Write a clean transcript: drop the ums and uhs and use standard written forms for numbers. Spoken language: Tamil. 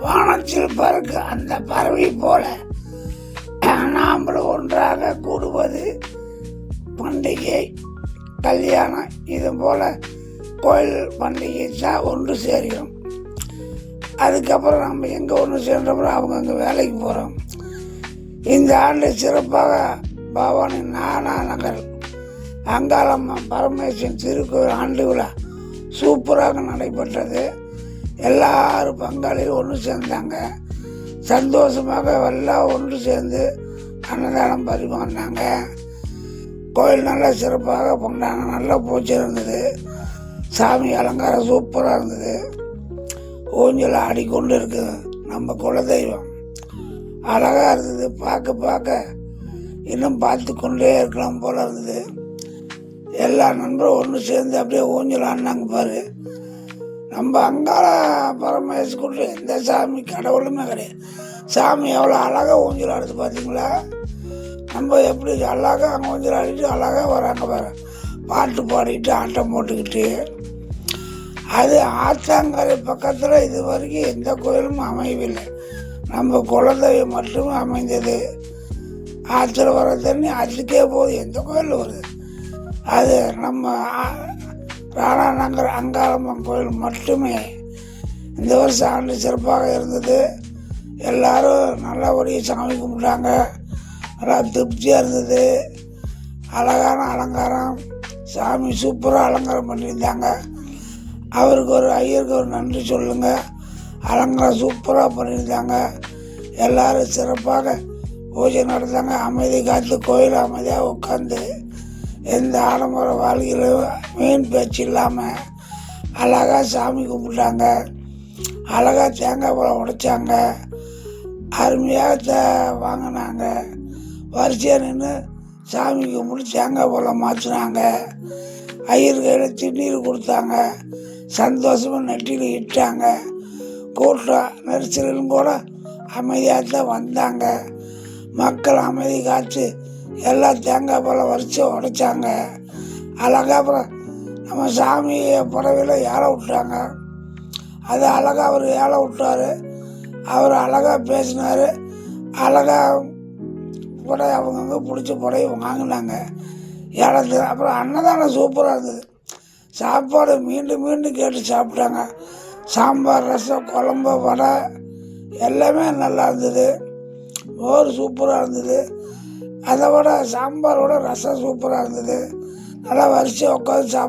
வானத்தில் பறக்க அந்த பறவை போல நாமளும் ஒன்றாக கூடுவது பண்டிகை, கல்யாணம், இது போல கோயில் பண்டிகை தான் ஒன்று சேர்கிறோம். அதுக்கப்புறம் நம்ம எங்கே ஒன்று சேர்ந்தப்பறம் அவங்க அங்கே வேலைக்கு போகிறோம். இந்த ஆண்டு சிறப்பாக பவானி நானா நகர் அங்காளம்மா பரமேஸ்வரன் திருக்கோயில் ஆண்டு விழா சூப்பராக நடைபெற்றது. எல்லாரும் பங்காளிகள் ஒன்று சேர்ந்தாங்க. சந்தோஷமாக எல்லாம் ஒன்று சேர்ந்து அன்னதானம் பரிமாறினாங்க. கோயில் நல்லா சிறப்பாக பண்ணாங்க. நல்லா பூஜை இருந்தது. சாமி அலங்காரம் சூப்பராக இருந்தது. ஊஞ்சல் ஆடிக்கொண்டு இருக்குது. நம்ம குலதெய்வம் அழகாக இருந்தது. பார்க்க இன்னும் பார்த்து கொண்டே இருக்கலாம் போல இருந்தது. எல்லா நண்பரும் ஒன்று சேர்ந்து அப்படியே ஊஞ்சல் ஆடினாங்க பாரு. நம்ம அங்காள பரமேஸ்வரன் எந்த சாமி கடவுளுமே கிடையாது. சாமி எவ்வளோ அழகாக ஊஞ்சல் ஆடுது பார்த்தீங்களா? நம்ம எப்படி அழகாக அங்கே ஊஞ்சல் ஆடிட்டு அழகாக வராங்க பாரு. பாட்டு பாடிட்டு ஆட்டம் போட்டுக்கிட்டு. அது ஆத்தாங்கரை பக்கத்தில் இது வரைக்கும் எந்த கோயிலும் அமையவில்லை. நம்ம குலதெய்வம் மட்டுமே அமைந்தது. ஆற்றுல வர தண்ணி அதுக்கே போகுது. எந்த கோயில் வருது? அது நம்ம ராணாநகர் அங்காளம்மன் கோயில் மட்டுமே. இந்த வருஷம் ஆண்டு சிறப்பாக இருந்தது. எல்லாரும் நல்லபடியாக சாமி கும்பிட்டாங்க. நல்லா திருப்தியாக இருந்தது. அழகான அலங்காரம். சாமி சூப்பராக அலங்காரம் பண்ணியிருந்தாங்க. அவருக்கு ஒரு ஐயருக்கு ஒரு நன்றி சொல்லுங்க. அலங்காரம் சூப்பராக பண்ணியிருந்தாங்க. எல்லோரும் சிறப்பாக பூஜை நடந்தாங்க. அமைதி காத்து கோயில் அமைதியாக உட்காந்து எந்த ஆடம்பர வாழ்க்கையிலும் மீன் பேச்சு இல்லாமல் அழகாக சாமி கும்பிட்டாங்க. அழகாக தேங்காய் பழம் உடைச்சாங்க. அருமையாக வாங்கினாங்க. வரிசையாக நின்று சாமி கும்பிட்டு தேங்காய் பழம் மாற்றினாங்க. ஐயர் கையில் திருநீர் கொடுத்தாங்க. சந்தோஷமாக நெட்டியில் இட்டாங்க. கூட்டம் நெரிசலும் கூட அமைதியாக தான் வந்தாங்க. மக்கள் அமைதி காத்து எல்லாம் தேங்காய் பழம் வரிசை உடைச்சாங்க. அழகாக அப்புறம் நம்ம சாமியை புடவையில் ஏழை விட்டாங்க. அது அழகாக அவர் ஏழை விட்டார். அவர் அழகாக பேசினார். அழகாக புடவை அவங்கவுங்க பிடிச்ச புடவை வாங்கினாங்க. ஏழத்தில் அப்புறம் அன்னதானம் சூப்பராக இருந்தது. சாப்பாடு மீண்டும் கேட்டு சாப்பிட்டாங்க. சாம்பார், ரசம், குழம்பு, வடை எல்லாமே நல்லா இருந்தது. மோர் சூப்பராக இருந்தது. அதை விட சாம்பாரோட ரசம் சூப்பராக இருந்தது. நல்லா வரிசையாக உட்காந்து சாப்பிட்டு